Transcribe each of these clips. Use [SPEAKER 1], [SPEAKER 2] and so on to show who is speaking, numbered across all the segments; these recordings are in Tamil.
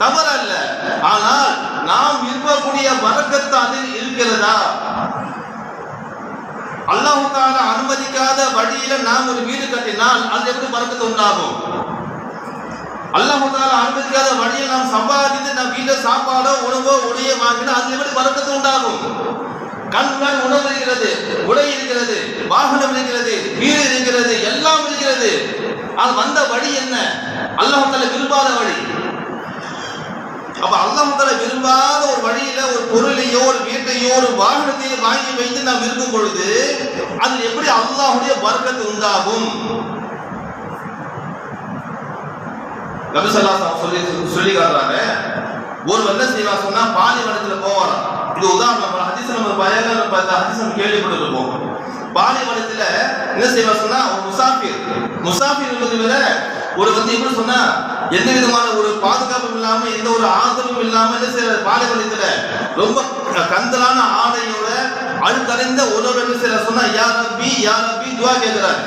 [SPEAKER 1] தவறல்ல. ஆனால் நாம் விரும்பக்கூடிய பரக்கத்து அதில் இருக்கிறதா? அல்லாஹ் தஆலா அனுமதிக்காத வழியில நாம் ஒரு வீடு கட்டினால் அது எப்படி பரக்கத்து உண்டாகும்? அல்லாஹ் தஆலா அனுமதிக்காத வழியில் நாம் சம்பாதித்து நம் வீட்டுல சாப்பாடோ உணவோ உடைய வாங்கினா அது எப்படி பரக்கத்து உண்டாகும்? கண்கள் உணவு இருக்கிறது, உடை இருக்கிறது, வாகனம் இருக்கிறது, வீடு இருக்கிறது, எல்லாம் இருக்கிறது. அது வந்த வழி என்ன? அல்லாஹ் தஆலா விரும்பாத வழி. அப்ப அல்லாஹ் தஆலா விரும்பாத ஒரு வழியில ஒரு பொருளையோ ஒரு வீட்டையோ ஒரு வாகனத்தையோ வாங்கி வைத்து நாம் இருக்கும் பொழுது அதில் எப்படி அல்லாஹ்வுடைய பரக்கத்து உண்டாகும்? நபி ஸல்லல்லாஹு அலைஹி வஸல்லம் சொல்லி காட்டுறாங்க. ஒரு என்ன செய்வா சொன்னா பாலைவனத்துல போவாராம். இது உதாரணம். ஹதீஸ் நம்பர் 14 ஹதீஸ் கேள்விப்பட்டிருப்போம். பாலைவனத்துல என்ன செய்வா சொன்னா ஒரு முசாஃபிர் என்பது வேற ஒரு எப்படி சொன்னா எந்த விதமான ஒரு பாதுகாப்பும் இல்லாம எந்த ஒரு ஆதரவும் இல்லாம என்ன செய்யற பாலைவனத்துல ரொம்ப கந்தலான ஆடையோட அழுக்கடைந்த ஒரு என்ன செய்யற சொன்னா யா ரப்பி துஆ கேட்கிறார்.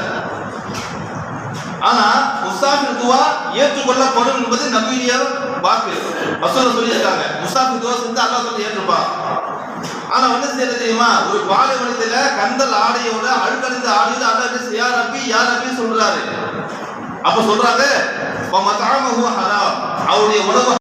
[SPEAKER 1] ஆனா முசாஃபிர் துஆ ஏற்றுக்கொள்ளப்படும் என்பது நபியுடைய வாக்கு. ரசூலுல்லாஹ் சொல்லியிருக்காங்க. முசாஃபிர் துஆ செஞ்சா அல்லாஹ் சொல்ல ஏற்றுப்பான். ஆனா என்ன செய்யறது தெரியுமா? ஒரு பாலைவனத்துல கந்தல் ஆடையோட அழுக்கடைந்த ஆடையோட அல்லாஹ் யா ரப்பி சொல்றாரு. அப்ப சொல்றாங்க அவருடைய உணவு